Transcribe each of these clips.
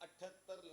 78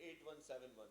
8171,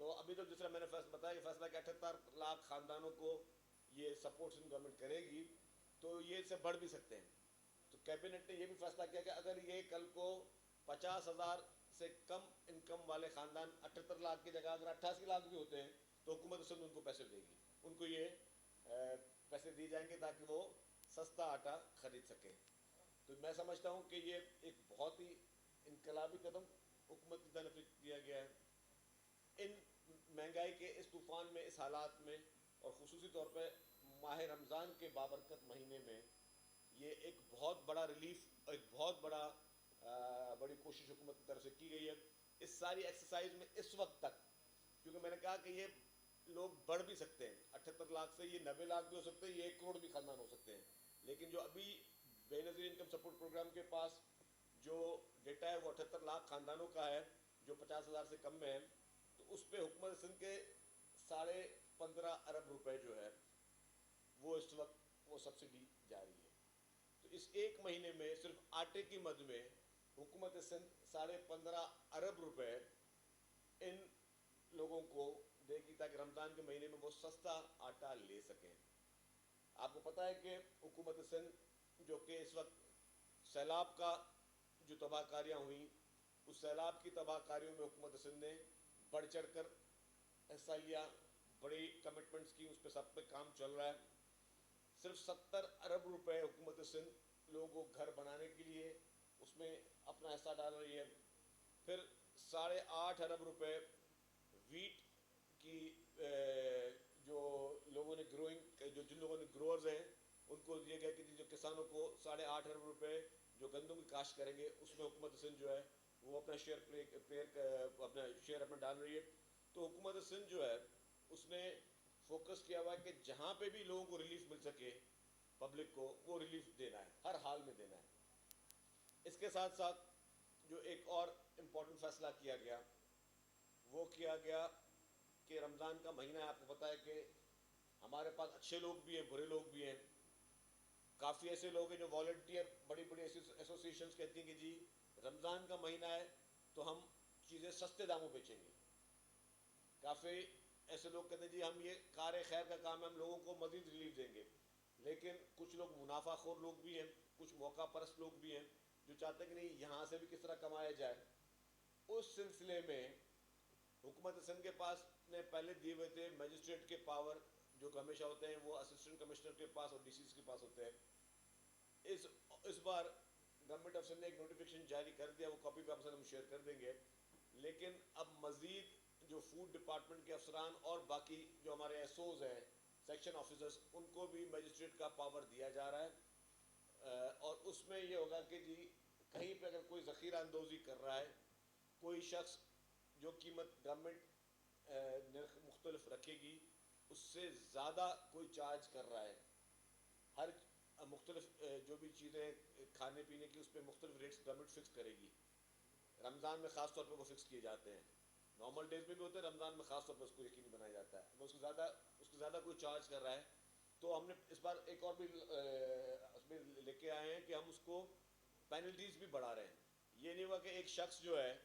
تو ابھی تو جس طرح میں نے بتایا کہ فیصلہ کہ 78 لاکھ خاندانوں کو یہ سپورٹ سندھ گورنمنٹ کرے گی، تو یہ اس سے بڑھ بھی سکتے ہیں. تو کیبنٹ نے یہ بھی فیصلہ کیا کہ اگر یہ کل کو 50,000 سے کم انکم والے خاندان 78 لاکھ کی جگہ اگر 88 لاکھ بھی ہوتے ہیں تو حکومت سندھ ان کو پیسے دے گی، ان کو یہ پیسے دیے جائیں گے تاکہ وہ سستا آٹا خرید سکیں. تو میں سمجھتا ہوں کہ یہ ایک بہت ہی انقلابی قدم حکومت کی طرف سے کیا گیا ہے. ان مہنگائی کے اس طوفان میں، اس حالات میں، اور خصوصی طور پہ ماہ رمضان کے بابرکت مہینے میں یہ ایک بہت بڑا ریلیف، ایک بہت بڑی کوشش حکومت کی طرف سے کی گئی ہے. اس ساری ایکسرسائز میں اس وقت تک، کیونکہ میں نے کہا کہ یہ لوگ بڑھ بھی سکتے ہیں، 78 لاکھ سے یہ 90 لاکھ بھی ہو سکتے ہیں، یہ 1 کروڑ بھی خاندان ہو سکتے ہیں، لیکن جو ابھی بے نظیر انکم سپورٹ پروگرام کے پاس جو ڈیٹا ہے وہ 78 لاکھ خاندانوں کا ہے جو 50,000 سے کم میں ہے. تو اس پہ حکومت سندھ کے 15.5 ارب روپے جو ہے وہ اس وقت وہ سبسڈی جاری ہے. تو اس ایک مہینے میں صرف آٹے کی مد میں حکومت سندھ 15.5 ارب روپے ان لوگوں کو دے گی تاکہ رمضان کے مہینے میں وہ سستا آٹا لے سکیں. آپ کو پتہ ہے کہ حکومت سندھ جو کہ اس وقت سیلاب کا جو تباہ کاریاں ہوئیں، اس سیلاب کی تباہ کاریوں میں حکومت سندھ نے بڑھ چڑھ کر حصہ لیا، بڑی کمٹمنٹس کی، اس پہ سب پہ کام چل رہا ہے. صرف 70 ارب روپے حکومت سندھ لوگوں کو گھر بنانے کے لیے اس میں اپنا حصہ ڈال رہی ہے. پھر 8.5 ارب روپے ویٹ کی جو لوگوں نے جن لوگوں نے گروورز ہیں ان کو دیے گئے کہ جو کسانوں کو 8.5 ارب روپے جو گندم کی کاشت کریں گے اس میں حکومت سندھ جو ہے وہ اپنا شیئر اپنا ڈال رہی ہے. تو حکومت سندھ جو ہے اس نے فوکس کیا ہوا ہے کہ جہاں پہ بھی لوگوں کو ریلیف مل سکے، پبلک کو وہ ریلیف دینا ہے، ہر حال میں دینا ہے. اس کے ساتھ ساتھ جو ایک اور امپورٹنٹ فیصلہ کیا گیا وہ کیا گیا کہ رمضان کا مہینہ ہے، آپ کو پتہ ہے کہ ہمارے پاس اچھے لوگ بھی ہیں، برے لوگ بھی ہیں. کافی ایسے لوگ ہیں جو والنٹیئر، بڑی بڑی ایسوسیشنز کہتی ہیں کہ جی رمضان کا مہینہ ہے تو ہم چیزیں سستے داموں بیچیں گے. کافی ایسے لوگ کہتے ہیں جی ہم یہ کار خیر کا کام ہے، ہم لوگوں کو مزید ریلیف دیں گے. لیکن کچھ لوگ منافع خور لوگ بھی ہیں، کچھ موقع پرست لوگ بھی ہیں جو چاہتے ہیں کہ نہیں یہاں سے بھی کس طرح کمایا جائے. اس سلسلے میں حکومت سندھ کے پاس نے پہلے دیے ہوئے تھے میجسٹریٹ کے پاور جو کہ ہمیشہ ہوتے ہیں وہ اسسٹنٹ کمشنر کے پاس اور ڈی سیز کے پاس ہوتے ہیں. اس بار گورنمنٹ آف سندھ نے ایک نوٹیفیکیشن جاری کر دیا، وہ کاپی پہ آپ سے ہم شیئر کر دیں گے. لیکن اب مزید جو فوڈ ڈپارٹمنٹ کے افسران اور باقی جو ہمارے ایس اوز ہیں، سیکشن آفیسرز، ان کو بھی میجسٹریٹ کا پاور دیا جا رہا ہے. اور اس میں یہ ہوگا کہ جی کہیں پہ اگر کوئی ذخیرہ اندوزی کر رہا ہے، کوئی شخص جو قیمت گورنمنٹ نرخ مختلف رکھے گی اس سے زیادہ کوئی چارج کر رہا ہے، ہر مختلف جو بھی چیزیں کھانے پینے کی اس پہ مختلف ریٹس گورنمنٹ فکس کرے گی. رمضان میں خاص طور پہ وہ فکس کیے جاتے ہیں، نارمل ڈیز میں بھی ہوتے ہیں، رمضان میں خاص طور پہ اس کو یقینی بنایا جاتا ہے. اس کو زیادہ کوئی چارج کر رہا ہے تو ہم نے اس بار ایک اور بھی اس میں لے کے آئے ہیں کہ ہم اس کو پینلٹیز بھی بڑھا رہے ہیں. یہ نہیں ہوا کہ ایک شخص جو ہے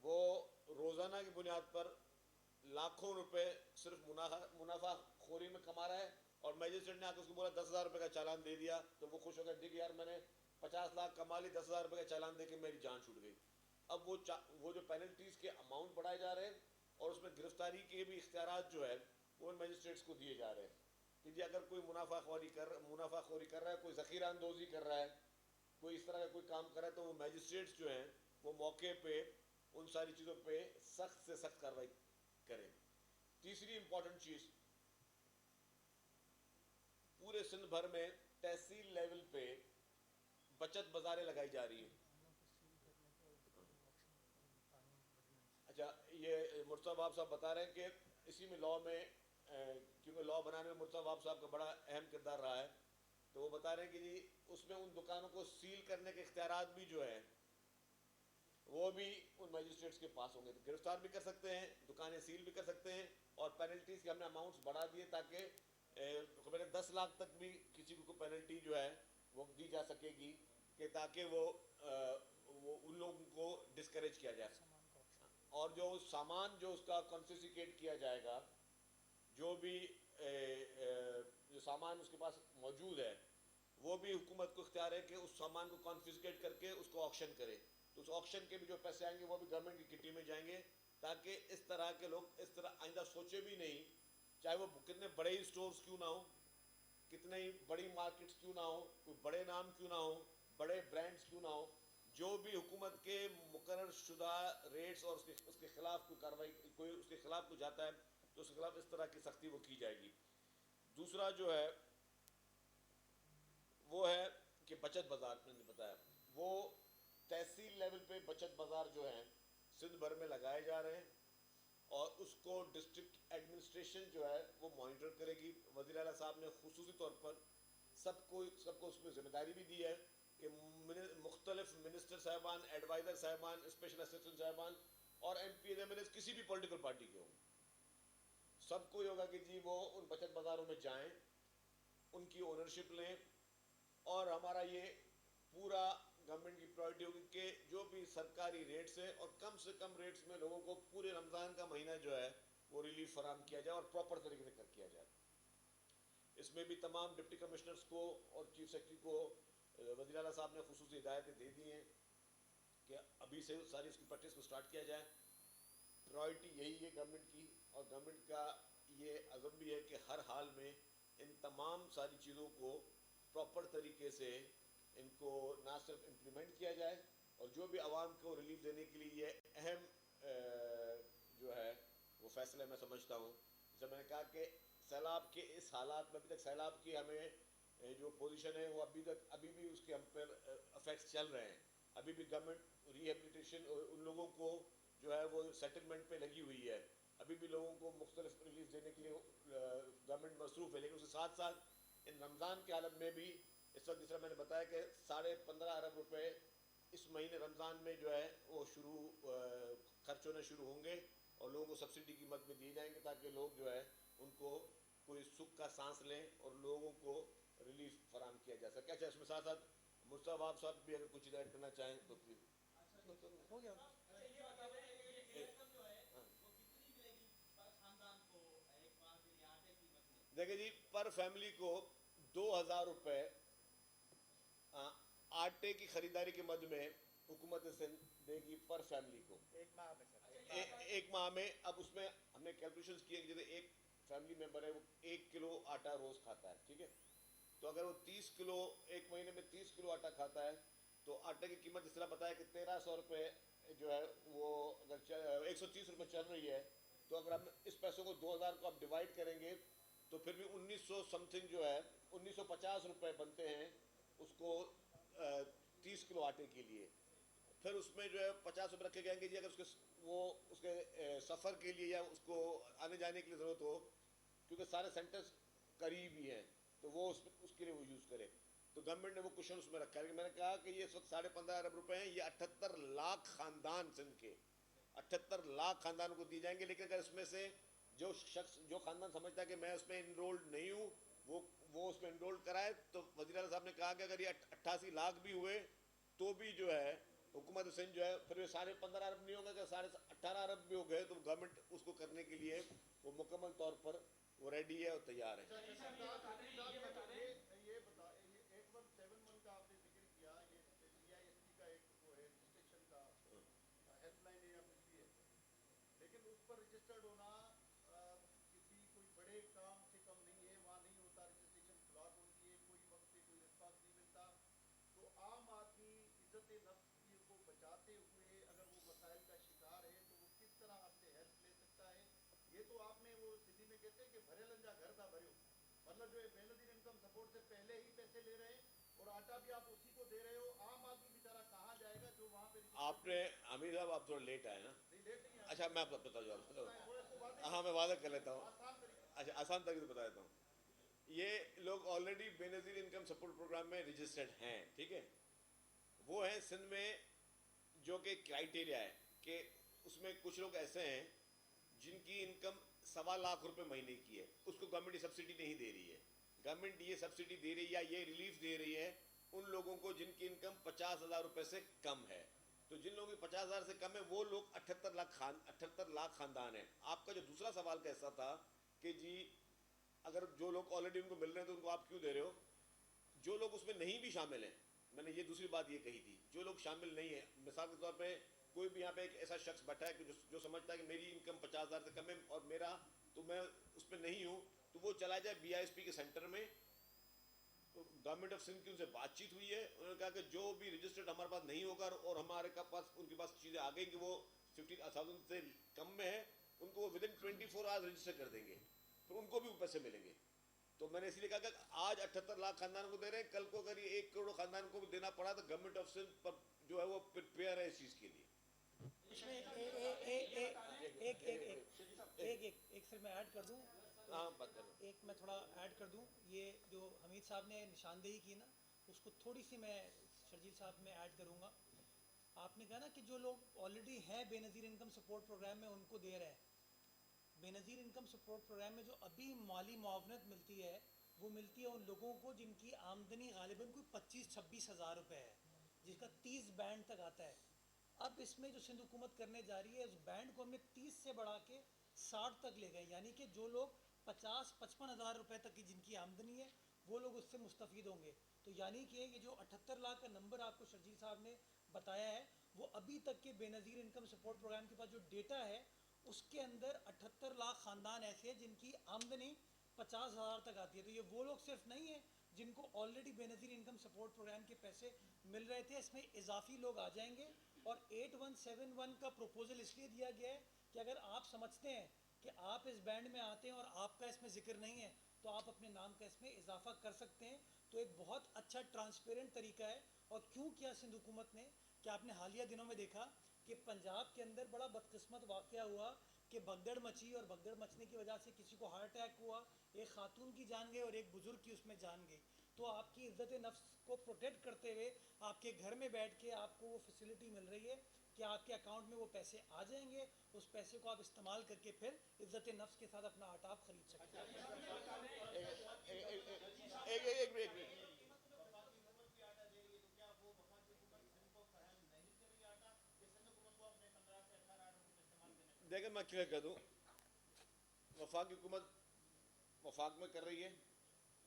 وہ روزانہ کی بنیاد پر لاکھوں روپے صرف منافع خوری میں کما رہا ہے اور میجسٹریٹ نے آ کے اس کو بولا 10,000 روپے کا چالان دے دیا تو وہ خوش ہو گیا، دیکھ یار میں نے 50 لاکھ کما لی، 10,000 روپے کا چالان دے کے میری جان چھوٹ گئی. اب وہ جو پینلٹیز کے اماؤنٹ بڑھائے جا رہے ہیں اور اس میں گرفتاری کے بھی اختیارات جو ہے وہ میجسٹریٹس کو دیے جا رہے ہیں کہ جی اگر کوئی منافع خوری کر رہا ہے، کوئی ذخیرہ اندوزی کر رہا ہے، کوئی اس طرح کا کوئی کام کر رہا ہے تو وہ میجسٹریٹس جو ہیں وہ موقع پہ ان ساری چیزوں پہ سخت سے سخت کارروائی کریں. تیسری امپورٹنٹ چیز، پورے سندھ بھر میں تحصیل لیول پہ بچت بازاریں لگائی جا رہی ہیں. اچھا، یہ مرتضیٰ وہاب صاحب بتا رہے ہیں کہ اسی میں لاء میں کیونکہ لاء بنانے میں مرتضیٰ وہاب صاحب کا بڑا اہم کردار رہا ہے، تو وہ بتا رہے ہیں کہ جی اس میں ان دکانوں کو سیل کرنے کے اختیارات بھی جو ہیں وہ بھی ان میجسٹریٹس کے پاس ہوں گے. گرفتار بھی کر سکتے ہیں، دکانیں سیل بھی کر سکتے ہیں، اور پینلٹیز کے ہم نے اماؤنٹس بڑھا دیے تاکہ 10 لاکھ تک بھی کسی کو پینلٹی جو ہے وہ دی جا سکے گی کہ تاکہ وہ ان لوگوں کو ڈسکریج کیا جائے. اور جو سامان جو اس کا کنفiscate کیا جائے گا, جو بھی جو سامان اس کے پاس موجود ہے, وہ بھی حکومت کو اختیار ہے کہ اس سامان کو کنفiscate کر کے اس کو آکشن کرے. تو اس آکشن کے بھی جو پیسے آئیں گے وہ بھی گورنمنٹ کی کٹی میں جائیں گے, تاکہ اس طرح کے لوگ اس طرح آئندہ سوچے بھی نہیں, چاہے وہ کتنے بڑے ہی اسٹورز کیوں نہ ہوں, کتنے ہی بڑی مارکیٹس کیوں نہ ہوں, کوئی بڑے نام کیوں نہ ہوں, بڑے برانڈز کیوں نہ ہوں, جو بھی حکومت کے مقرر شدہ ریٹس اور اس کے خلاف کوئی کارروائی, کوئی اس کے خلاف کو جاتا ہے تو اس کے خلاف اس طرح کی سختی وہ کی جائے گی. دوسرا جو ہے وہ ہے کہ بچت بازار, میں نے بتایا وہ تحصیل لیول پہ بچت بازار جو ہیں سندھ بھر میں لگائے جا رہے ہیں, اور اس کو ڈسٹرکٹ ایڈمنسٹریشن جو ہے وہ مانیٹر کرے گی. وزیر اعلیٰ صاحب نے خصوصی طور پر سب کو اس میں ذمہ داری بھی دی ہے کہ مختلف منسٹر صاحبان, ایڈوائزر صاحبان, اسپیشل اسسٹنٹ صاحبان اور M P M L A کسی بھی پولیٹیکل پارٹی کے ہوں, سب کو یہ ہوگا کہ جی وہ ان بچت بازاروں میں جائیں, ان کی اونرشپ لیں, اور ہمارا یہ پورا گورنمنٹ کی پرائرٹی ہوگی کہ جو بھی سرکاری ریٹس ہیں اور کم سے کم ریٹس میں لوگوں کو پورے رمضان کا مہینہ جو ہے وہ ریلیف فراہم کیا جائے اور پراپر طریقے سے کیا جائے. اس میں بھی تمام ڈپٹی کمشنرز کو اور چیف سیکرٹری کو وزیر اعلیٰ صاحب نے خصوصی ہدایتیں دے دی ہیں کہ ابھی سے ساری اس کی پریکٹس کو سٹارٹ کیا جائے. پرائرٹی یہی ہے گورنمنٹ کی, اور گورنمنٹ کا یہ عزم بھی ہے کہ ہر حال میں ان تمام ساری چیزوں کو پراپر طریقے سے ان کو نہ صرف امپلیمنٹ کیا جائے, اور جو بھی عوام کو ریلیف دینے کے لیے یہ اہم جو ہے وہ فیصلہ میں سمجھتا ہوں. جیسے میں نے کہا کہ سیلاب کے اس حالات میں ابھی تک سیلاب کی ہمیں جو پوزیشن ہے وہ ابھی بھی اس کے ہم پر افیکٹس چل رہے ہیں. ابھی بھی گورنمنٹ ریہیبلیٹیشن ان لوگوں کو جو ہے وہ سیٹلمنٹ پہ لگی ہوئی ہے, ابھی بھی لوگوں کو مختلف ریلیف دینے کے لیے گورنمنٹ مصروف ہے. لیکن اس کے ساتھ ساتھ ان رمضان کے عالم میں بھی اس وقت جس طرح میں نے بتایا کہ 15.5 ارب روپے اس مہینے رمضان میں جو ہے وہ خرچ ہونے شروع ہوں گے, اور لوگوں کو سبسڈی کی مد میں دیے جائیں گے تاکہ لوگ جو ہے ان کو کوئی سکھ کا سانس لیں اور لوگوں کو ریلیف فراہم کیا جا سکے. اچھا, اس میں ساتھ ساتھ مصطفیٰ صاحب بھی اگر کچھ ایڈ کرنا چاہیں تو پلیز. ہو گیا. دیکھیں جی, پر فیملی کو 2,000 روپے آٹے کی خریداری کے مد میں حکومت سندھ دے گی پر فیملی کو ایک ماہ میں سر. ایک ماہ میں. اب اس میں ہم نے کیلکولیشنز کیے کہ جیسے ایک فیملی ممبر ہے وہ 1 کلو آٹا روز کھاتا ہے, ٹھیک ہے, تو اگر وہ 30 کلو ایک مہینے میں 30 کلو آٹا کھاتا ہے تو آٹے کی قیمت اس طرح بتایا کہ 1,300 روپے جو ہے وہ اگر 130 روپے چل رہی ہے, تو اگر ہم اس پیسوں کو 2,000 کو آپ ڈیوائڈ کریں گے تو پھر بھی 1,900 سم تھنگ جو ہے 1,950 روپے بنتے ہیں اس کو 30 کلو آٹے کے لیے. پھر اس میں جو ہے 50 روپے رکھے جائیں گے جی اگر اس کے سفر کے لیے یا اس کو آنے جانے کے لیے ضرورت ہو, کیونکہ سارے سینٹرز قریب ہی ہیں تو وہ اس کے لیے وہ یوز کرے. تو گورنمنٹ نے وہ کوشچن اس میں رکھا ہے. میں نے کہا کہ یہ اس وقت 15.5 ارب روپے ہیں, یہ 78 لاکھ خاندان سندھ کے 78 لاکھ خاندانوں کو دی جائیں گے. لیکن اگر اس میں سے جو خاندان سمجھتا ہے کہ میں اس میں انرولڈ نہیں ہوں وہ اس میں انرول کرائے, تو وزیر اعلیٰ صاحب نے کہا کہ اگر یہ 88 لاکھ بھی ہوئے تو بھی جو ہے حکومت سندھ جو ہے پھر یہ 15.5 ارب نہیں ہوگا کہ 18.5 ارب بھی ہو گئے تو گورنمنٹ اس کو کرنے کے لیے وہ مکمل طور پر وہ ریڈی ہے اور تیار ہے. لیکن اس پر رجسٹرڈ ہونا کسی کوئی بڑے کام سے کم نہیں ہے, وہاں نہیں ہوتا, رجسٹریشن بلاک ہوتی ہے, کوئی وقت پہ کوئی رسپانس نہیں ملتا. تو عام آدمی عزت نفس کو بچاتے ہوئے اگر وہ مسائل کا شکار ہے تو وہ کس طرح آپ سے ہیلپ لے سکتا ہے. یہ تو آپ نے وہ سندھی میں کہتے ہیں کہ بھرے لنجا گھر تھا بھریو, مطلب جو ہے بین الدین انکم سپورٹ سے پہلے ہی پیسے لے رہے ہیں اور آٹا بھی آپ اسی کو دے رہے ہو. عام آدمی بیچارہ کہاں جائے گا جو وہاں پہ آپ نے امیر صاحب آپ تھوڑا لیٹ آئے نا. لیٹ نہیں ہے. اچھا میں آپ کو بتا دوں, ہاں میں واضح کر لیتا ہوں. اچھا آسان طریقے سے بتا دیتا ہوں. یہ لوگ آلریڈی بے نظیر انکم سپورٹ پروگرام میں رجسٹرڈ ہیں, ٹھیک ہے. وہ ہیں سندھ میں جو کہ کرائٹیریا ہے کہ اس میں کچھ لوگ ایسے ہیں جن کی انکم 1.25 لاکھ روپے مہینے کی ہے, اس کو گورنمنٹ یہ سبسڈی نہیں دے رہی ہے. گورنمنٹ یہ سبسڈی دے رہی ہے یا یہ ریلیف دے رہی ہے ان لوگوں کو جن کی انکم 50,000 روپے سے کم ہے. تو جن لوگوں کی 50,000 سے کم ہے وہ لوگ 78 لاکھ خاندان ہیں. آپ کا جو دوسرا سوال کا حصہ تھا کہ جی اگر جو لوگ آلریڈی ان کو مل رہے ہیں تو ان کو آپ کیوں دے رہے ہو. جو لوگ اس میں نہیں بھی شامل ہیں, میں نے یہ دوسری بات یہ کہی تھی, جو لوگ شامل نہیں ہیں, مثال کے طور پہ کوئی بھی یہاں پہ ایک ایسا شخص بیٹھا ہے کہ جو سمجھتا ہے کہ میری انکم 50,000 سے کم ہے اور میرا تو میں اس میں نہیں ہوں, تو وہ چلا جائے BISP کے سینٹر میں. گورنمنٹ آف سندھ کی ان سے بات چیت ہوئی ہے, انہوں نے کہا کہ جو بھی رجسٹرڈ ہمارے پاس نہیں ہوگا اور ہمارے پاس ان کے پاس چیزیں آ گئی کہ وہ 50,000 سے کم میں ہے, ان کو وہ ودن 24 آورز رجسٹر کر دیں گے, پھر ان کو بھی پیسے ملیں گے. تو میں نے اس لیے کہا کہ آج 78 لاکھ خاندان کو دے رہے ہیں, کل کو اگر یہ 1 کروڑ خاندان کو بھی دینا پڑا تو گورنمنٹ آف سندھ پر جو ہے وہ پریپیئر ہے اس چیز کے لیے. اس میں ایک سر میں ایڈ کر دوں, ہاں بات کریں. ایک میں تھوڑا ایڈ کر دوں. یہ جو حمید صاحب نے نشاندہی کی نا, اس کو تھوڑی سی میں شرجیل صاحب میں ایڈ کروں گا. آپ نے کہا نا کہ جو لوگ آلریڈی ہیں بے نظیر انکم سپورٹ پروگرام میں ان کو دے رہے ہیں. بے نظیر انکم سپورٹ پروگرام میں جو ابھی مالی معاونت ملتی ہے وہ ملتی ہے ان لوگوں کو جن کی آمدنی غالباً کوئی 25-26 ہزار روپے ہے, جس کا 30 بینڈ تک آتا ہے. اب اس میں جو سندھ حکومت کرنے جا رہی ہے, اس بینڈ کو ہم نے 30 سے بڑھا کے 60 تک لے گئے, یعنی کہ جو لوگ 50-55 ہزار روپے تک کی جن کی آمدنی ہے وہ لوگ اس سے مستفید ہوں گے. تو یعنی کہ یہ جو 78 لاکھ کا نمبر آپ کو شرجیل صاحب نے بتایا ہے, وہ ابھی تک کے بے نظیر انکم سپورٹ پروگرام کے پاس جو ڈیٹا ہے اس کے اندر 78 لاکھ خاندان ایسے ہیں جن کی آمدنی 50 ہزار تک آتی ہے. تو یہ وہ لوگ صرف نہیں ہیں جن کو آلریڈی بے نظیر انکم سپورٹ پروگرام کے پیسے مل رہے تھے, اس میں اضافی لوگ آ جائیں گے. اور 8171 کا پروپوزل اس لیے دیا گیا ہے کہ اگر آپ سمجھتے ہیں کہ آپ اس بینڈ میں آتے ہیں اور آپ کا اس میں ذکر نہیں ہے تو آپ اپنے نام کا اس میں اضافہ کر سکتے ہیں. تو ایک بہت اچھا ٹرانسپیرنٹ طریقہ ہے. اور کیوں کیا سندھ حکومت نے, کہ آپ نے حالیہ دنوں میں دیکھا کہ پنجاب کے اندر بڑا بدقسمت واقعہ ہوا کہ بھگدڑ مچی, اور بھگدڑ مچنے کی وجہ سے کسی کو ہارٹ اٹیک ہوا, ایک خاتون کی جان گئی اور ایک بزرگ کی اس میں جان گئی. تو آپ کی عزت نفس کو پروٹیکٹ کرتے ہوئے آپ کے گھر میں بیٹھ کے آپ کو وہ فیسلٹی مل رہی ہے کہ آپ کے اکاؤنٹ میں وہ پیسے آ جائیں گے, اس پیسے کو آپ استعمال کر کے پھر عزت نفس کے ساتھ اپنا آٹاپ خرید سکتے ہیں. دیکھیں میں کلیئر کر دوں, وفاقی حکومت وفاق میں کر رہی ہے,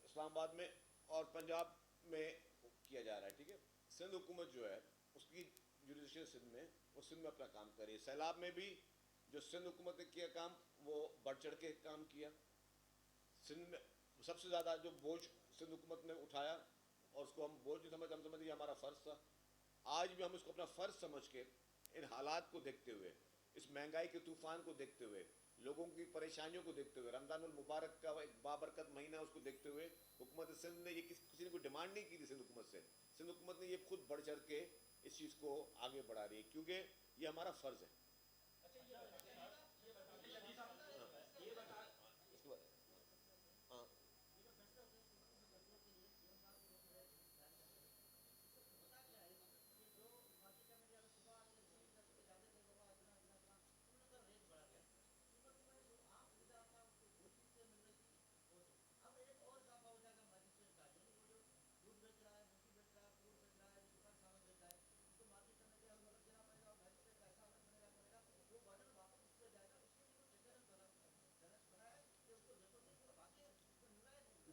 اسلام آباد میں اور پنجاب میں کیا جا رہا ہے, ٹھیک ہے. سندھ حکومت جو ہے اس کی جوریڈکشن سندھ میں, وہ سندھ میں اپنا کام کر رہی ہے. سیلاب میں بھی جو سندھ حکومت نے کیا کام وہ بڑھ چڑھ کے کام کیا. سندھ میں سب سے زیادہ جو بوجھ سندھ حکومت نے اٹھایا, اور اس کو ہم بوجھ نہیں ہم سمجھتے یہ ہمارا فرض تھا. آج بھی ہم اس کو اپنا فرض سمجھ کے ان حالات کو دیکھتے ہوئے, اس مہنگائی کے طوفان کو دیکھتے ہوئے, لوگوں کی پریشانیوں کو دیکھتے ہوئے, رمضان المبارک کا ایک بابرکت مہینہ اس کو دیکھتے ہوئے, حکومت سندھ نے یہ کسی نے کوئی ڈیمانڈ نہیں کی تھی سندھ حکومت سے. سندھ حکومت نے یہ خود بڑھ چڑھ کے اس چیز کو آگے بڑھا رہی ہے کیونکہ یہ ہمارا فرض ہے.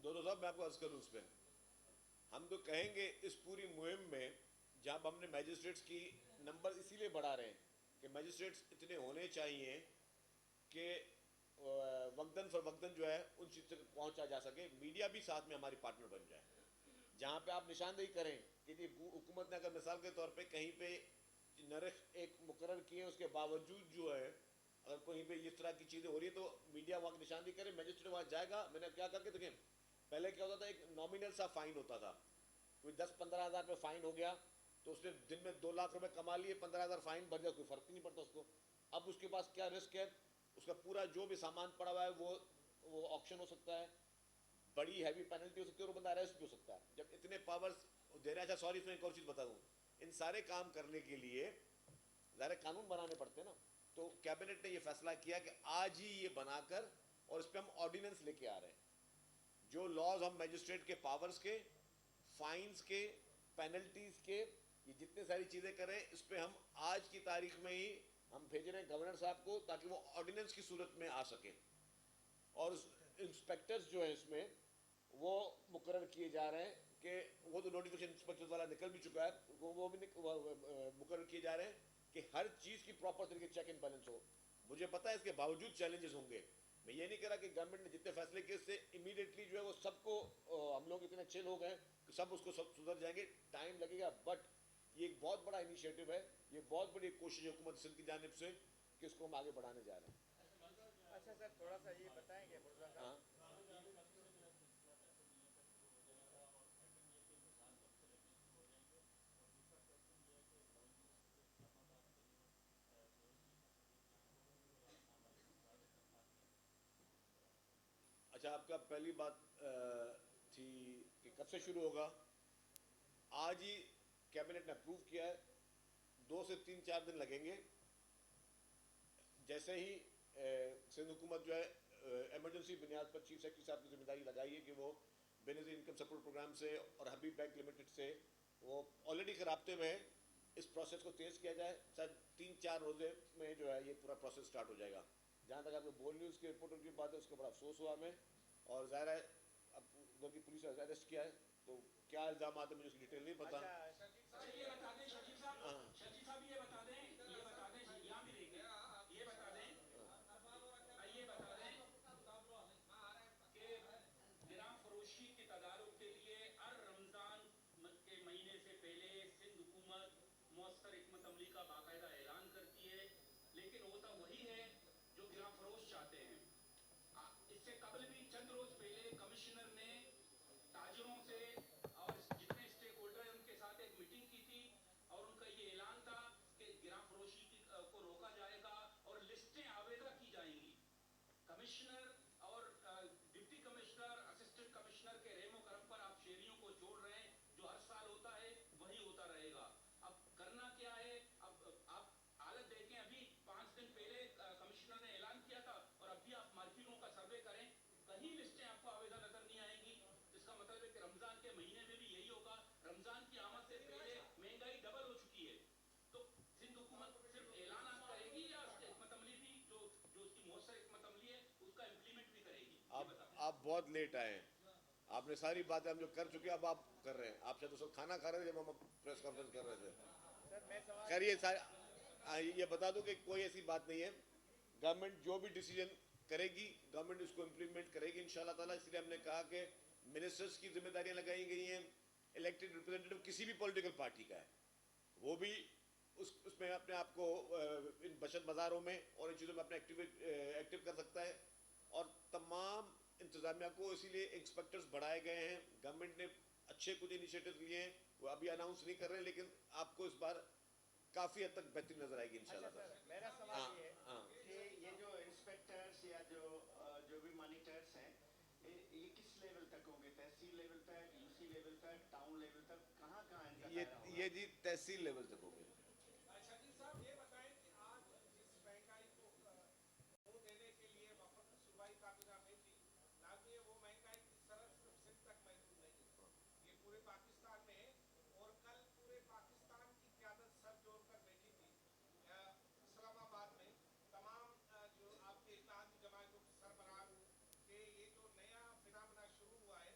دونوں صاحب میں آپ کو عرض کروں, اس پہ ہم تو کہیں گے اس پوری مہم میں جب ہم نے میجسٹریٹس کی نمبر اسی لیے بڑھا رہے ہیں کہ میجسٹریٹس اتنے ہونے چاہیے کہ وقتاً فوقتاً جو ہے ان چیز تک پہنچا جا سکے. میڈیا بھی ساتھ میں ہماری پارٹنر بن جائے, جہاں پہ آپ نشاندہی کریں کہ حکومت نے اگر مثال کے طور پہ کہیں پہ نرخ ایک مقرر کیے, اس کے باوجود جو ہے اگر کہیں پہ اس طرح کی چیزیں ہو رہی ہیں تو میڈیا وہاں نشاندہی کرے, میجسٹریٹ وہاں جائے گا. میں نے کیا کر کے دیکھیں, پہلے کیا ہوتا تھا, ایک نامینل سا فائن ہوتا تھا, کوئی 10-15 ہزار پہ فائن ہو گیا تو اس نے دن میں 2 لاکھ روپے کما لیے, 15,000 فائن بھر گیا, کوئی فرق ہی نہیں پڑتا اس کو. اب اس کے پاس کیا رسک ہے, اس کا پورا جو بھی سامان پڑا ہوا ہے وہ آکشن ہو سکتا ہے, بڑی ہیوی پینلٹی ہو سکتی ہے, اور وہ بندہ اریسٹ بھی ہو سکتا ہے. جب اتنے پاورز دے رہا ہے, سوری اس میں ایک اور چیز بتا دوں, ان سارے کام کرنے کے لیے ظاہر قانون بنانے پڑتے ہیں نا, تو کیبنٹ نے یہ فیصلہ کیا کہ آج ہی یہ بنا کر, اور اس پہ ہم آرڈیننس لے کے آ رہے ہیں. جو لاز ہم میجسٹریٹ کے پاورز کے, فائنز کے, پینلٹیز کے, یہ جتنے ساری چیزیں کر رہے ہیں, اس پہ ہم آج کی تاریخ میں ہی ہم بھیج رہے ہیں گورنر صاحب کو تاکہ وہ آرڈیننس کی صورت میں آ سکیں, اور انسپیکٹرز جو ہیں اس میں وہ مقرر کیے جا رہے ہیں کہ وہ تو نوٹیفکیشن انسپیکٹر والا نکل بھی چکا ہے, وہ بھی مقرر کیے جا رہے ہیں کہ ہر چیز کی پراپر طریقے چیک اینڈ بیلنس ہو. مجھے پتا ہے اس کے باوجود چیلنجز ہوں گے, میں یہ نہیں کہہ رہا کہ گورنمنٹ نے جتنے فیصلے کیے اس سے امیڈیٹلی جو ہے وہ سب کو, ہم لوگ اتنے اچھے لوگ ہیں کہ سب اس کو سب سدھر جائیں گے, ٹائم لگے گا, بٹ یہ ایک بہت بڑا انیشیٹو ہے, یہ بہت بڑی کوشش ہے حکومت سندھ کی جانب سے کہ اس کو ہم آگے بڑھانے جا رہے ہیں. اچھا سر, تھوڑا سا یہ بتائیں گے مرزا صاحب, ہاں اچھا, آپ کا پہلی بات تھی کہ کب سے شروع ہوگا. آج ہی کیبنٹ نے اپروو کیا ہے, 2 سے 3-4 دن لگیں گے. جیسے ہی سندھ حکومت جو ہے ایمرجنسی بنیاد پر چیف سیکرٹری صاحب کی ذمہ داری لگائی ہے کہ وہ بے نظیر انکم سپورٹ پروگرام سے اور حبیب بینک لمیٹڈ سے وہ آلریڈی رابطے میں ہے, اس پروسیس کو تیز کیا جائے. شاید 3-4 روزے میں جو ہے یہ پورا پروسیس سٹارٹ ہو جائے گا. جہاں تک آپ کو بول نیوز کے رپورٹر کی بات ہے, اس کا بڑا افسوس ہوا ہمیں, اور ظاہر ہے اب ادھر کی پولیس نے اریسٹ کیا ہے, تو کیا الزامات ہیں مجھے اس کی ڈیٹیل نہیں پتا. یہ بتا دیں شرجیل صاحب, شرجیل صاحب یہ بتا دیں, یہاں بھی دیکھیں, یہ بتا دیں کہ گرام فروشی کے تدارک کے لیے ہر رمضان کے مہینے سے پہلے سندھ حکومت مؤثر حکمت عملی کا باقاعدہ اعلان کرتی ہے, لیکن ہوتا وہی ہے جو گرام فروش چاہتے ہیں. اس سے قبل بھی چند روز پہلے کمشنر نے تاجروں سے اور جتنے اسٹیک ہولڈر ہیں ان کے ساتھ ایک میٹنگ کی تھی, اور ان کا یہ اعلان تھا کہ گرام فروشی کو روکا جائے گا اور لسٹیں آویزہ کی جائیں گی. کمشنر اور ڈپٹی کمشنر, اسسٹنٹ کمشنر کے رحم و کرم پر آپ شہریوں کو چھوڑ رہے ہیں, جو ہر سال ہوتا ہے وہی ہوتا رہے گا. اب کرنا کیا ہے, اب آپ حالت دیکھیں, ابھی 5 دن پہلے کمشنر نے اعلان کیا تھا, اور اب بھی آپ مارکیٹوں کا سروے کریں, کہیں لسٹیں آپ کو آویزہ نظر نہیں آئیں گی. اس کا مطلب ہے کہ رمضان کے مہینے میں بھی یہی ہوگا. رمضان کی آمد سے پہلے مہنگائی ڈبل ہو چکی ہے, تو سندھ حکومت صرف اعلانات کرے گی یا اس کی حکمت عملی بھی جو اس کی مؤثر حکمت عملی ہے اس کا امپلیمنٹ بھی کرے گی؟ آپ بہت لیٹ آئے ہیں, آپ نے ساری باتیں ہم جو کر چکے اب آپ کر رہے ہیں. آپ شاید اس وقت کھانا کھا رہے تھے جب ہم پریس کانفرنس کر رہے تھے. سر میں سوال خیر یہ سارے یہ بتا دوں کہ کوئی ایسی بات نہیں ہے, گورنمنٹ جو بھی ڈیسیجن کرے گی گورنمنٹ اس کو امپلیمنٹ کرے گی انشاءاللہ تعالیٰ. اس لیے ہم نے کہا کہ منسٹرز کی ذمہ داریاں لگائی گئی ہیں, الیکٹڈ ریپرزینٹیو کسی بھی پولیٹیکل پارٹی کا ہے وہ بھی اس میں اپنے آپ کو ان بچت بازاروں میں اور ان چیزوں میں اپنے ایکٹیو کر سکتا ہے. اور تمام انتظامیہ کو اسی لیے انسپیکٹرز بڑھائے گئے ہیں. گورنمنٹ نے اچھے کچھ انیشیٹوز لیے ہیں, وہ ابھی اناؤنس نہیں کر رہے ہیں, لیکن آپ کو اس بار کافی حد تک بہتری نظر آئے گی انشاءاللہ اچھا تعالیٰ. سر, میرا سوال یہ ہاں ہے کہ یہ جو انسپیکٹرس یا جو بھی مانیٹرس ہیں, یہ کس لیول تک ہوں گے؟ تحصیل لیول تک, یو سی لیول تک, ٹاؤن لیول تک, کہاں کہاں ان کا دائرہ ہوگا؟ یہ جی تحصیل لیول تک ہوگی. شکیل صاحب یہ بتائیں کہ آج جس مہنگائی کو منہ دینے کے لیے وفد صوبائی کابینہ میں تھی, لازمی ہے وہ مہنگائی کی صرف سندھ تک محدود نہیں ہے, یہ پورے پاکستان میں ہے. اور کل پورے پاکستان کی قیادت سر جوڑ کر بیٹھی تھی اسلام آباد میں, تمام جو آپ کے اتحادی جماعتوں کے سربراہ, کہ یہ جو نیا فنامنا شروع ہوا ہے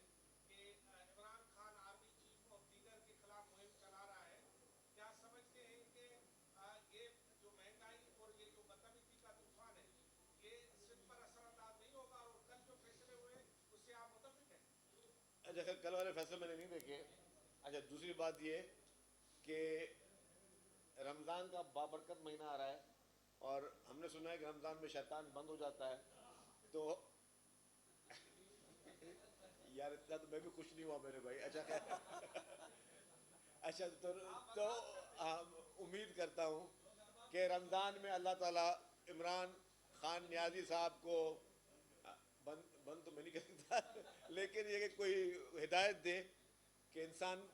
کہ عمران خان آرمی چیف اور دیگر کے خلاف مہم چلا رہا ہے, کیا سمجھتے ہیں کہ یہ جو مہنگائی اور یہ جو بدامزی کا طوفان ہے یہ سندھ پر اثر انداز نہیں ہوگا, اور کل جو فیصلے ہوئے اس سے آپ متفق ہیں؟ اچھا, کل والے فیصلے میں نے نہیں دیکھے. اچھا, دوسری بات یہ کہ رمضان کا بابرکت مہینہ آ رہا ہے, اور ہم نے سنا ہے کہ رمضان میں شیطان بند ہو جاتا ہے, تو یار اتنا تو میں بھی خوش نہیں ہوا میرے بھائی. اچھا تو امید کرتا ہوں کہ رمضان میں اللہ تعالیٰ عمران خان نیازی صاحب کو بند تو میں نہیں کہتا, لیکن یہ کہ کوئی ہدایت دے کہ انسان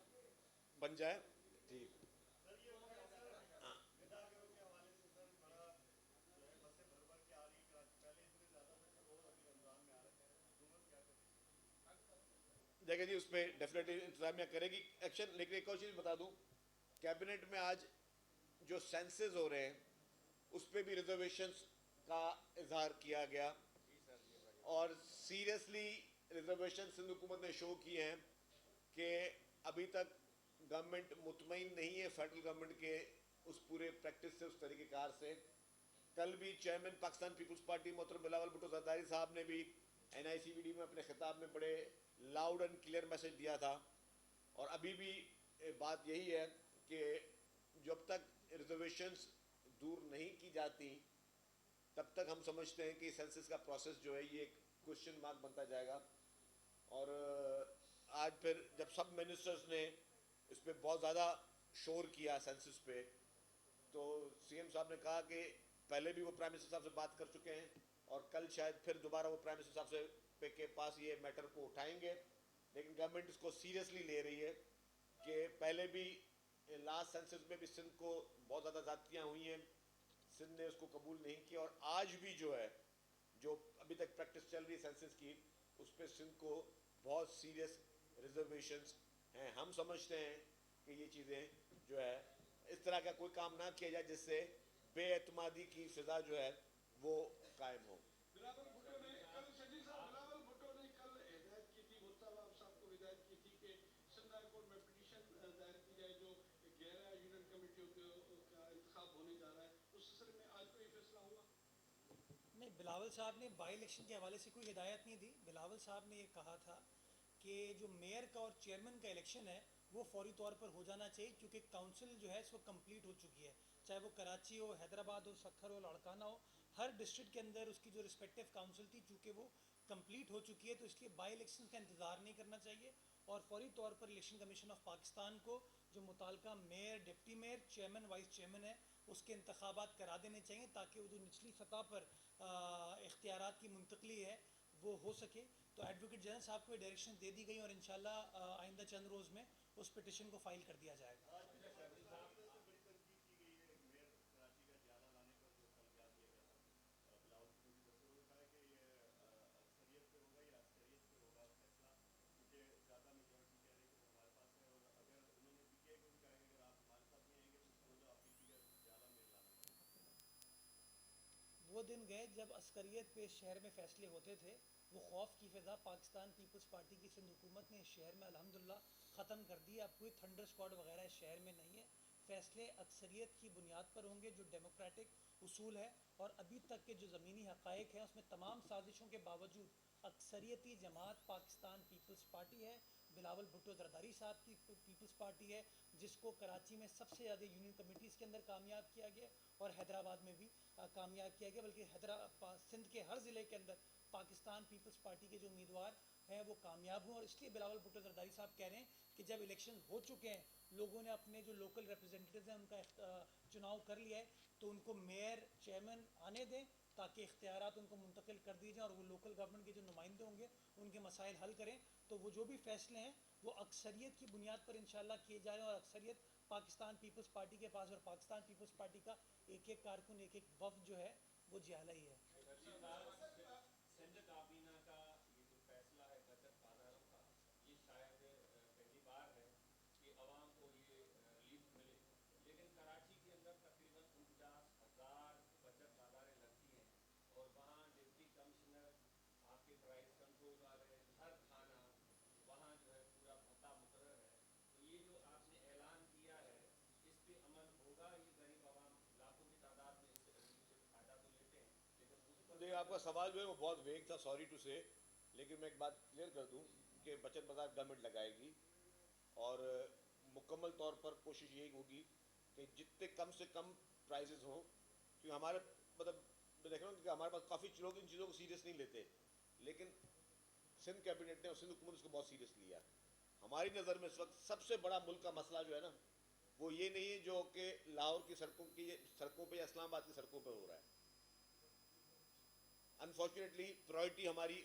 بن جائے. ٹھیک. دیکھیں جی, اس پہ ڈیفینیٹلی انتظامیہ کرے گی ایکشن. لیکن ایک اور چیز بتا دوں, کیبنٹ میں آج جو سینسز ہو رہے ہیں اس پہ بھی ریزرویشنز کا اظہار کیا گیا اور سیریسلی ریزرویشن سندھ حکومت نے شو کیے ہیں کہ ابھی تک گورنمنٹ مطمئن نہیں ہے فیڈرل گورنمنٹ کے اس پورے پریکٹس سے, اس طریقہ کار سے. کل بھی چیئرمین پاکستان پیپلز پارٹی محترم بلاول بھٹو زرداری صاحب نے بھی NICVD میں اپنے خطاب میں بڑے لاؤڈ اینڈ کلیئر میسج دیا تھا, اور ابھی بھی بات یہی ہے کہ جب تک ریزرویشنز دور نہیں کی جاتی تب تک ہم سمجھتے ہیں کہ سینسس کا پروسیس جو ہے یہ ایک کوشچن مارک بنتا جائے گا. اور آج پھر جب سب منسٹرز نے اس پہ بہت زیادہ شور کیا سینسس پہ, تو CM صاحب نے کہا کہ پہلے بھی وہ پرائم منسٹر صاحب سے بات کر چکے ہیں اور کل شاید پھر دوبارہ وہ پرائم منسٹر صاحب سے کے پاس یہ میٹر کو اٹھائیں گے, لیکن گورنمنٹ اس کو سیریسلی لے رہی ہے کہ پہلے بھی لاسٹ سینسس میں بھی سندھ کو بہت زیادہ زیادتیاں ہوئی ہیں, سندھ نے اس کو قبول نہیں کیا, اور آج بھی جو ہے جو ابھی تک پریکٹس چل رہی ہے سینسس کی اس پہ سندھ کو بہت سیریس ریزرویشنز ہیں. ہم سمجھتے ہیں کہ یہ چیزیں جو ہے اس طرح کا کوئی کام نہ کیا جائے جس سے بے اعتمادی کی فضا جو ہے وہ قائم ہو. بلاول بھٹو نے کل شجیع صاحب بلاول بھٹو نے کل ہدایت کی تھی, مصطفیٰ صاحب کو ہدایت کی تھی کہ سندھ ہائی کورٹ میں پٹیشن دائر کی جائے جو 11 یونین کمیٹیوں کا انتخاب ہونے جا رہا ہے, اس سلسلے میں آج کوئی فیصلہ ہوا؟ نہیں, بلاول صاحب نے بائی الیکشن کے حوالے سے کوئی ہدایت نہیں دی. بلاول صاحب نے یہ کہا تھا کہ جو میئر کا اور چیئرمین کا الیکشن ہے وہ فوری طور پر ہو جانا چاہیے, کیونکہ کاؤنسل جو ہے اس کو کمپلیٹ ہو چکی ہے, چاہے وہ کراچی ہو, حیدرآباد ہو, سکھر ہو, لاڑکانہ ہو, ہر ڈسٹرکٹ کے اندر اس کی جو رسپیکٹیو کاؤنسل تھی چونکہ وہ کمپلیٹ ہو چکی ہے, تو اس لیے بائی الیکشن کا انتظار نہیں کرنا چاہیے اور فوری طور پر الیکشن کمیشن آف پاکستان کو جو متعلقہ mayor, deputy mayor, chairman, vice chairman ہے اس کے انتخابات کرا دینے چاہیے تاکہ وہ جو نچلی سطح پر اختیارات کی منتقلی ہے وہ ہو سکے. تو ایڈوکیٹ جنرل صاحب کو یہ ڈائریکشن دے دی گئی اور انشاءاللہ آئندہ چند روز میں اس پٹیشن کو فائل کر دیا جائے گا. وہ دن گئے جب عسکریت پہ شہر میں فیصلے ہوتے تھے, وہ خوف کی فضا پاکستان پیپلز پارٹی کی سندھ حکومت نے اس شہر میں الحمدللہ ختم کر دی. اب کوئی تھنڈر اسکواڈ وغیرہ اس شہر میں نہیں ہے, فیصلے اکثریت کی بنیاد پر ہوں گے جو ڈیموکریٹک اصول ہے, اور ابھی تک کے جو زمینی حقائق ہیں اس میں تمام سازشوں کے باوجود اکثریتی جماعت پاکستان پیپلز پارٹی ہے. بلاول بھٹو زرداری صاحب کی پیپلز پارٹی ہے جس کو کراچی میں سب سے زیادہ یونین کمیٹیز کے اندر کامیاب کیا گیا اور حیدرآباد میں بھی کامیاب کیا گیا, بلکہ سندھ کے ہر ضلع کے اندر پاکستان پیپلز پارٹی کے جو امیدوار ہیں وہ کامیاب ہوں. اور اس لیے بلاول بھٹو زرداری صاحب کہہ رہے ہیں کہ جب الیکشن ہو چکے ہیں, لوگوں نے اپنے جو لوکل ریپرزینٹیوز ہیں ان کا چناؤ کر لیا ہے, تو ان کو میئر, چیئرمین آنے دیں تاکہ اختیارات ان کو منتقل کر دیے جائیں اور وہ لوکل گورنمنٹ کے جو نمائندے ہوں گے ان کے مسائل حل کریں. تو وہ جو بھی فیصلے ہیں وہ اکثریت کی بنیاد پر انشاءاللہ کیے جا رہے ہیں, اور اکثریت پاکستان پیپلز پارٹی کے پاس, اور پاکستان پیپلز پارٹی کا ایک ایک کارکن, ایک ایک وفد جو ہے وہ جیالہ ہی ہے. سندھ کابینہ کا یہ جو فیصلہ ہے بچت بازاروں کا, یہ شاید پہلی بار ہے کہ عوام کو یہ ریلیف ملے, لیکن کراچی کے اندر تقریباً 49,000 بچت بازاریں لگتی ہیں اور وہاں ڈپٹی کمشنر, آپ کے پرائز کنٹرول والے, ہر تھانہ وہاں جو ہے پورا بھتہ مقرر ہے. تو یہ جو آپ نے اعلان کیا ہے اس پہ عمل ہوگا؟ یہ غریب عوام لاکھوں کی تعداد میں اس سے فائدہ تو لیتے ہیں, لیکن اس پر آپ کا سوال جو ہے وہ بہت ویگ تھا, سوری ٹو سے, لیکن میں ایک بات کلیئر کر دوں کہ بچت بازار گورنمنٹ لگائے گی اور مکمل طور پر کوشش یہی ہوگی کہ جتنے کم سے کم پرائزز ہوں, کیونکہ ہمارے مطلب میں دیکھ رہا ہوں کہ ہمارے پاس کافی لوگ ان چیزوں کو سیریس نہیں لیتے, لیکن سندھ کیبنٹ نے اور سندھ حکومت اس کو بہت سیریس لیا. ہماری نظر میں اس وقت سب سے بڑا ملک کا مسئلہ جو ہے نا وہ یہ نہیں ہے جو کہ لاہور کی سڑکوں پہ یا اسلام آباد کی سڑکوں پہ ہو رہا ہے. انفارچونیٹلی پرائرٹی ہماری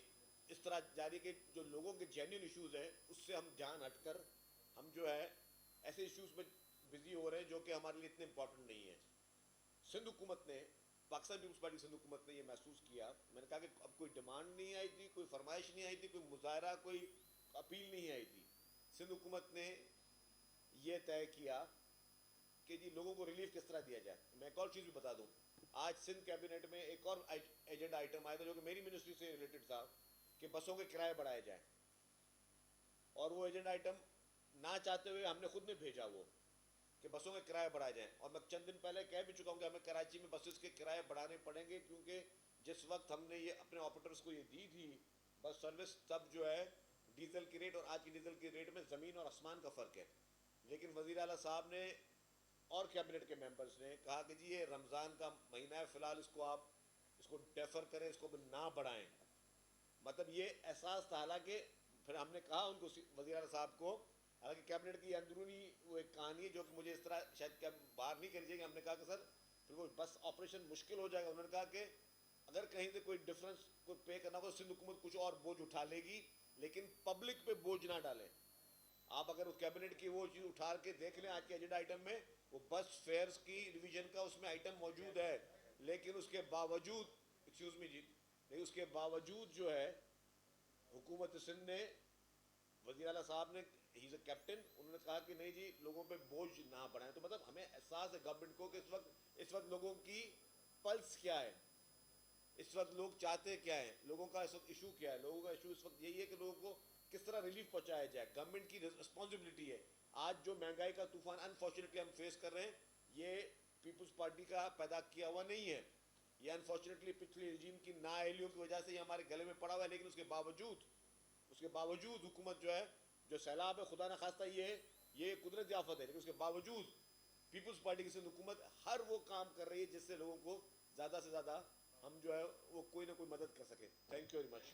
اس طرح جاری کہ جو لوگوں کے جینوئن ایشوز ہیں اس سے ہم جان ہٹ کر ہم جو ہے ایسے ایشوز میں بزی ہو رہے ہیں جو کہ ہمارے لیے اتنے امپورٹنٹ نہیں ہیں. سندھ حکومت نے, پاکستان پیپلز پارٹی سندھ حکومت نے یہ محسوس کیا, میں نے کہا کہ اب کوئی ڈیمانڈ نہیں آئی تھی, کوئی فرمائش نہیں آئی تھی, کوئی مظاہرہ, کوئی اپیل نہیں آئی تھی. سندھ حکومت نے یہ طے کیا کہ جی لوگوں کو ریلیف کس طرح دیا جائے. میں ایک اور چیز بھی بتا دوں, آج سندھ کیبنٹ میں ایک اور ایجنڈا آئٹم آیا تھا جو کہ میری منسٹری سے ریلیٹڈ تھا کہ بسوں کے کرائے بڑھائے جائیں, اور وہ ایجنڈا آئٹم نہ چاہتے ہوئے ہم نے خود نے بھیجا وہ کہ بسوں کے کرائے بڑھائے جائیں. اور میں چند دن پہلے کہہ بھی چکا ہوں کہ ہمیں کراچی میں بسز کے کرائے بڑھانے پڑیں گے, کیونکہ جس وقت ہم نے یہ اپنے آپریٹرس کو یہ دی تھی بس سروس, تب جو ہے ڈیزل کی ریٹ اور آج کی ڈیزل کی ریٹ میں زمین اور آسمان کا فرق ہے. لیکن وزیر اعلیٰ صاحب نے اور کیبنٹ کے ممبرس نے کہا کہ جی یہ رمضان کا مہینہ ہے, فی الحال اس کو ڈیفر کریں, اس کو نہ بڑھائیں. مطلب یہ احساس تھا, حالانکہ پھر ہم نے کہا ان کو وزیر اعلیٰ صاحب کو, حالانکہ کیبنٹ کی اندرونی وہ ایک کہانی ہے جو کہ مجھے اس طرح شاید باہر نہیں کری جائے گی. ہم نے کہا کہ سر پھر وہ بس آپریشن مشکل ہو جائے گا. انہوں نے کہا کہ اگر کہیں سے کوئی ڈفرینس کوئی پے کرنا ہو تو سندھ حکومت کچھ اور بوجھ اٹھا لے گی, لیکن پبلک پہ بوجھ نہ ڈالیں. آپ اگر اس کیبنٹ کی وہ چیز اٹھا کے دیکھ لیں آج کے ایجنڈا آئٹم میں, وہ بس فیئرز کی ریویژن کا اس میں آئٹم موجود ہے, لیکن اس کے باوجود ایکسکیوز می جی, لیکن اس کے باوجود جو ہے حکومت سندھ نے, وزیر اعلیٰ صاحب نے, ہی از اے کیپٹن, انہوں نے کہا کہ نہیں جی لوگوں پہ بوجھ نہ بڑھائیں. تو مطلب ہمیں احساس ہے گورنمنٹ کو کہ اس وقت لوگوں کی پلس کیا ہے, اس وقت لوگ چاہتے کیا ہیں, لوگوں کا اس وقت ایشو کیا ہے. لوگوں کا ایشو اس وقت یہی ہے کہ لوگوں کو کس طرح ریلیف پہنچایا جائے. گورنمنٹ کی رسپانسبلٹی ہے. آج جو مہنگائی کا طوفان انفارچونیٹلی ہم فیس کر رہے ہیں, یہ پیپلز پارٹی کا پیدا کیا ہوا نہیں ہے, یہ انفارچونیٹلی پچھلی رجیم کی نااہلیوں کی وجہ سے یہ ہمارے گلے میں پڑا ہوا ہے. لیکن اس کے باوجود حکومت جو ہے, جو سیلاب ہے خدا نخواستہ یہ قدرتی آفت ہے, لیکن اس کے باوجود پیپلز پارٹی کی سندھ حکومت ہر وہ کام کر رہی ہے جس سے لوگوں کو زیادہ سے زیادہ ہم جو ہے وہ کوئی نہ کوئی مدد کر سکے. Thank you very much.